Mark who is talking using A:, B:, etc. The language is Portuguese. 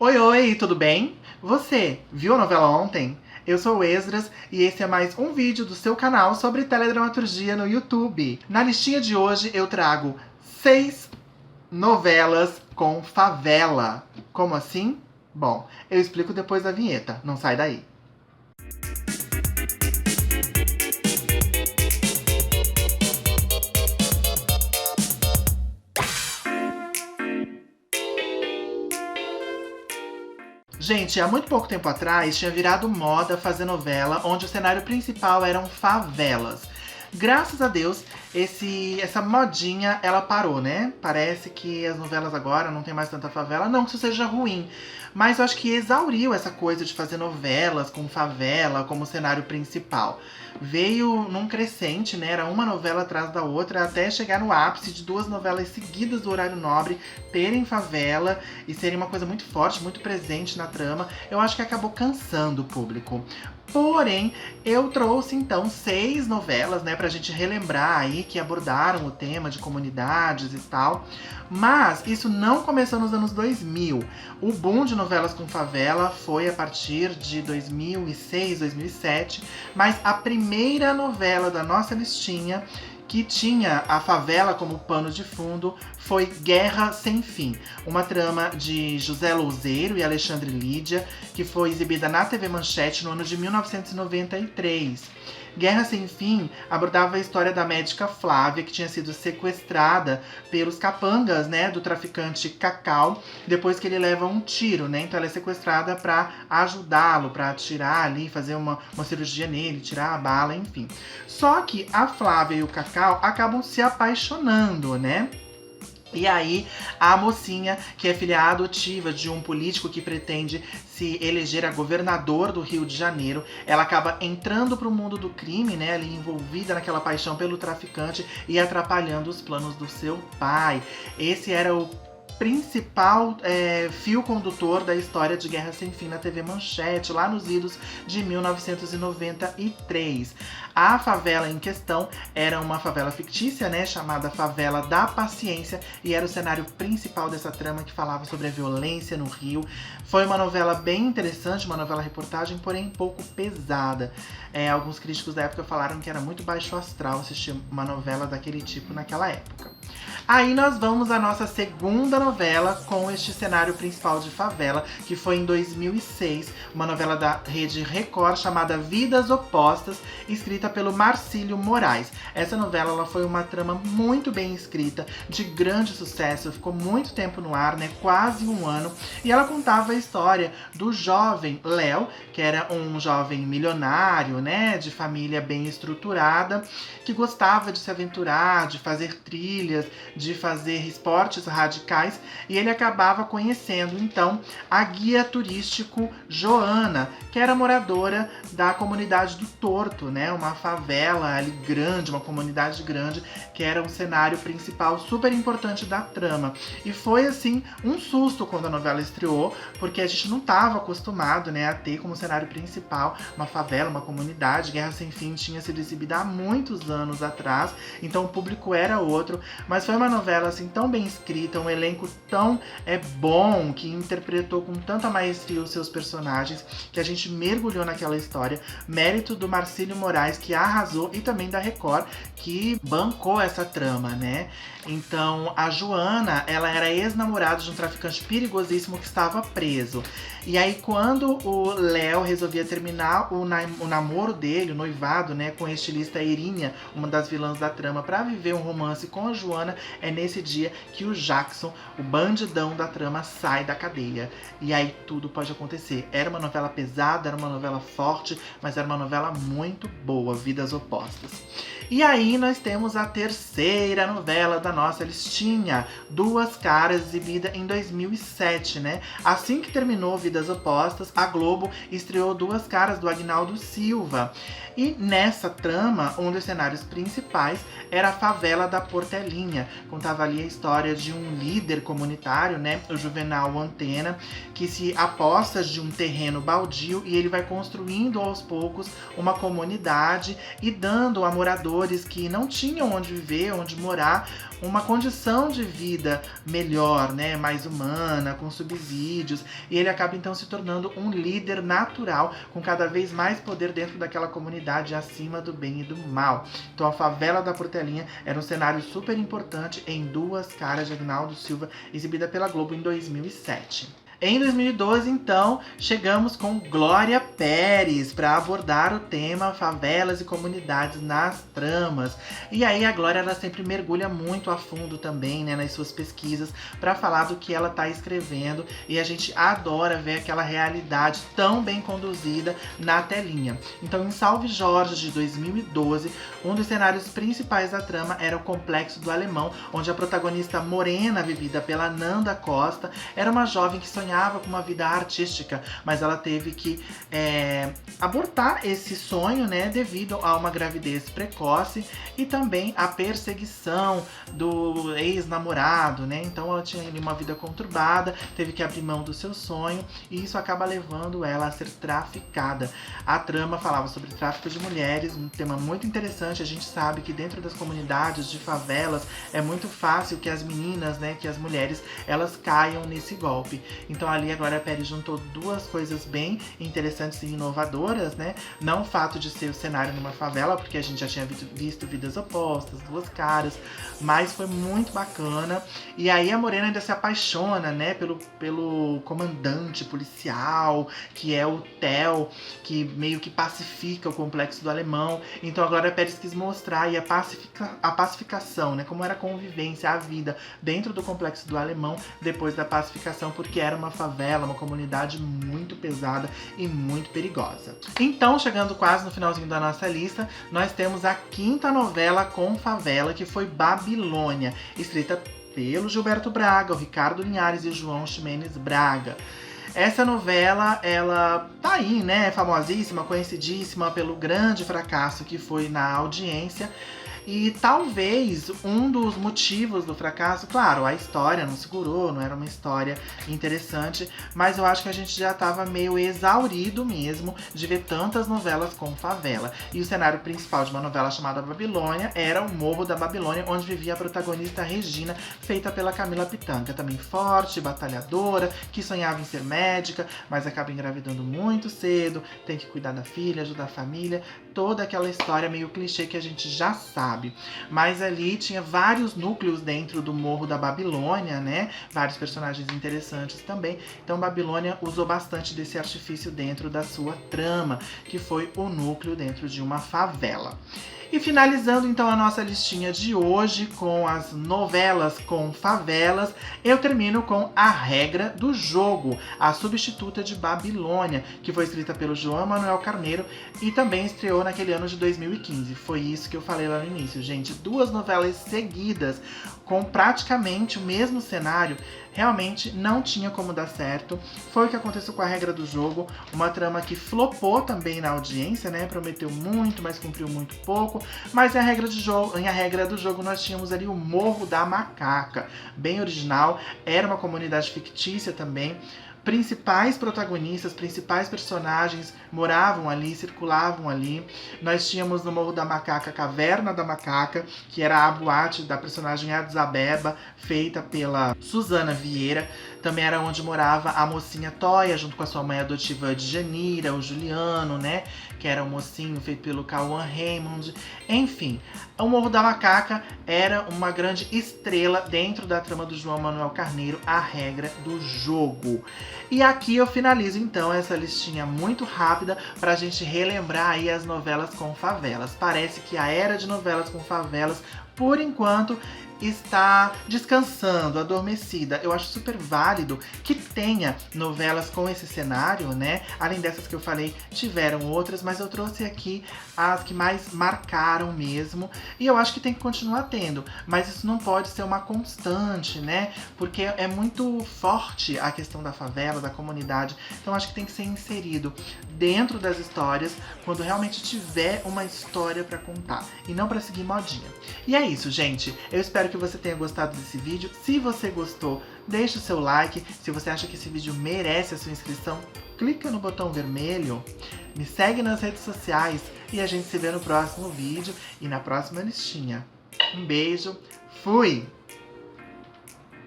A: Oi, oi, tudo bem? Você viu a novela ontem? Eu sou o Esdras e esse é mais um vídeo do seu canal sobre teledramaturgia no YouTube. Na listinha de hoje eu trago 6 novelas com favela. Como assim? Bom, eu explico depois da vinheta, não sai daí. Gente, há muito pouco tempo atrás tinha virado moda fazer novela onde o cenário principal eram favelas. Graças a Deus, essa modinha ela parou, né? Parece que as novelas agora não tem mais tanta favela. Não que isso seja ruim, mas eu acho que exauriu essa coisa de fazer novelas com favela como cenário principal. Veio num crescente, né? Era uma novela atrás da outra, até chegar no ápice de 2 novelas seguidas do horário nobre terem favela e serem uma coisa muito forte, muito presente na trama. Eu acho que acabou cansando o público. Porém, eu trouxe então 6 novelas, né, pra gente relembrar aí que abordaram o tema de comunidades e tal. Mas isso não começou nos anos 2000. O boom de novelas com favela foi a partir de 2006, 2007. Mas a primeira novela da nossa listinha que tinha a favela como pano de fundo foi Guerra Sem Fim, uma trama de José Louzeiro e Alexandre Lídia, que foi exibida na TV Manchete no ano de 1993. Guerra Sem Fim abordava a história da médica Flávia, que tinha sido sequestrada pelos capangas, né, do traficante Cacau, depois que ele leva um tiro, né? Então ela é sequestrada para ajudá-lo, para tirar ali, fazer uma cirurgia nele, tirar a bala, enfim. Só que a Flávia e o Cacau acabam se apaixonando, né? E aí, a mocinha, que é filha adotiva de um político que pretende se eleger a governador do Rio de Janeiro, ela acaba entrando pro mundo do crime, né, ali envolvida naquela paixão pelo traficante e atrapalhando os planos do seu pai. Esse era o principal fio condutor da história de Guerra Sem Fim na TV Manchete, lá nos idos de 1993. A favela em questão era uma favela fictícia, né, chamada Favela da Paciência, e era o cenário principal dessa trama que falava sobre a violência no Rio. Foi uma novela bem interessante, uma novela reportagem, porém um pouco pesada. Alguns críticos da época falaram que era muito baixo astral assistir uma novela daquele tipo naquela época. Aí nós vamos à nossa segunda novela com este cenário principal de favela, que foi em 2006, uma novela da Rede Record chamada Vidas Opostas, escrita pelo Marcílio Moraes. Essa novela ela foi uma trama muito bem escrita, de grande sucesso, ficou muito tempo no ar, né, quase um ano, e ela contava a história do jovem Léo, que era um jovem milionário, né, de família bem estruturada, que gostava de se aventurar, de fazer trilhas, de fazer esportes radicais, e ele acabava conhecendo então a guia turístico Joana, que era moradora da comunidade do Torto, né, uma favela ali grande, uma comunidade grande, que era um cenário principal super importante da trama. E foi assim um susto quando a novela estreou, porque a gente não estava acostumado, né, a ter como cenário principal uma favela, uma comunidade. Guerra Sem Fim tinha sido exibida há muitos anos atrás, então o público era outro, mas foi uma novela assim tão bem escrita, um elenco tão bom, que interpretou com tanta maestria os seus personagens, que a gente mergulhou naquela história. Mérito do Marcílio Moraes, que arrasou, e também da Record, que bancou essa trama, né? Então, a Joana, ela era ex-namorada de um traficante perigosíssimo que estava preso. E aí, quando o Léo resolvia terminar o namoro dele, o noivado, né, com a estilista Irinha, uma das vilãs da trama, para viver um romance com a Joana, é nesse dia que o Jackson, o bandidão da trama, sai da cadeia. E aí tudo pode acontecer. Era uma novela pesada, era uma novela forte, mas era uma novela muito boa, Vidas Opostas. E aí nós temos a terceira novela da nossa listinha, Duas Caras, exibida em 2007, né? Assim que terminou Vidas Opostas, a Globo estreou Duas Caras, do Agnaldo Silva. E nessa trama, um dos cenários principais era a favela da Portelinha. Contava ali a história de um líder comunitário, né, o Juvenal Antena, que se aposta de um terreno baldio e ele vai construindo aos poucos uma comunidade e dando a moradores que não tinham onde viver, onde morar, uma condição de vida melhor, né, mais humana, com subsídios, e ele acaba então se tornando um líder natural, com cada vez mais poder dentro daquela comunidade acima do bem e do mal. Então a favela da Portelinha era um cenário super importante em Duas Caras de Agnaldo Silva, exibida pela Globo em 2007. Em 2012, então, chegamos com Glória Pérez para abordar o tema favelas e comunidades nas tramas. E aí a Glória, ela sempre mergulha muito a fundo também, né, nas suas pesquisas para falar do que ela está escrevendo, e a gente adora ver aquela realidade tão bem conduzida na telinha. Então, em Salve Jorge, de 2012, um dos cenários principais da trama era o Complexo do Alemão, onde a protagonista morena, vivida pela Nanda Costa, era uma jovem que sonhava com uma vida artística, mas ela teve que abortar esse sonho, né, devido a uma gravidez precoce e também a perseguição do ex-namorado, né? Então ela tinha ali uma vida conturbada, teve que abrir mão do seu sonho, e isso acaba levando ela a ser traficada. A trama falava sobre tráfico de mulheres, um tema muito interessante. A gente sabe que dentro das comunidades de favelas é muito fácil que as meninas, né, que as mulheres, elas caiam nesse golpe. Então ali a Glória Pérez juntou duas coisas bem interessantes e inovadoras, né? Não o fato de ser o cenário numa favela, porque a gente já tinha visto Vidas Opostas, Duas Caras, mas foi muito bacana. E aí a Morena ainda se apaixona, né, pelo comandante policial, que é o Theo, que meio que pacifica o Complexo do Alemão. Então a Glória Pérez quis mostrar aí a pacificação, né, como era a convivência, a vida dentro do Complexo do Alemão depois da pacificação, porque era uma favela, uma comunidade muito pesada e muito perigosa. Então, chegando quase no finalzinho da nossa lista, nós temos a quinta novela com favela, que foi Babilônia, escrita pelo Gilberto Braga, o Ricardo Linhares e o João Ximenes Braga. Essa novela, ela tá aí, né, famosíssima, conhecidíssima pelo grande fracasso que foi na audiência. E talvez um dos motivos do fracasso, claro, a história não segurou, não era uma história interessante, mas eu acho que a gente já estava meio exaurido mesmo de ver tantas novelas com favela. E o cenário principal de uma novela chamada Babilônia era o Morro da Babilônia, onde vivia a protagonista Regina, feita pela Camila Pitanga, também forte, batalhadora, que sonhava em ser médica, mas acaba engravidando muito cedo, tem que cuidar da filha, ajudar a família, toda aquela história meio clichê que a gente já sabe. Mas ali tinha vários núcleos dentro do Morro da Babilônia, né? Vários personagens interessantes também. Então Babilônia usou bastante desse artifício dentro da sua trama, que foi o núcleo dentro de uma favela. E finalizando então a nossa listinha de hoje com as novelas com favelas, eu termino com A Regra do Jogo, a substituta de Babilônia, que foi escrita pelo João Manuel Carneiro e também estreou naquele ano de 2015. Foi isso que eu falei lá no início, gente. Duas novelas seguidas com praticamente o mesmo cenário, realmente não tinha como dar certo. Foi o que aconteceu com A Regra do Jogo, uma trama que flopou também na audiência, né? Prometeu muito, mas cumpriu muito pouco. Mas em A Regra do Jogo nós tínhamos ali o Morro da Macaca, bem original, era uma comunidade fictícia também. Principais protagonistas, principais personagens moravam ali, circulavam ali. Nós tínhamos no Morro da Macaca a Caverna da Macaca, que era a boate da personagem Adzabeba, feita pela Suzana Vieira. Também era onde morava a mocinha Toia, junto com a sua mãe adotiva Djanira, o Juliano, né? Que era um mocinho feito pelo Cauã Raymond. Enfim, o Morro da Macaca era uma grande estrela dentro da trama do João Manuel Carneiro, A Regra do Jogo. E aqui eu finalizo então essa listinha muito rápida pra gente relembrar aí as novelas com favelas. Parece que a era de novelas com favelas, por enquanto, está descansando, adormecida. Eu acho super válido que tenha novelas com esse cenário, né? Além dessas que eu falei, tiveram outras, mas eu trouxe aqui as que mais marcaram mesmo. E eu acho que tem que continuar tendo, mas isso não pode ser uma constante, né? Porque é muito forte a questão da favela, da comunidade. Então acho que tem que ser inserido dentro das histórias quando realmente tiver uma história pra contar e não pra seguir modinha. E é isso, gente. Eu espero que você tenha gostado desse vídeo. Se você gostou, deixa o seu like. Se você acha que esse vídeo merece a sua inscrição, clica no botão vermelho. Me segue nas redes sociais e a gente se vê no próximo vídeo e na próxima listinha. Um beijo, fui!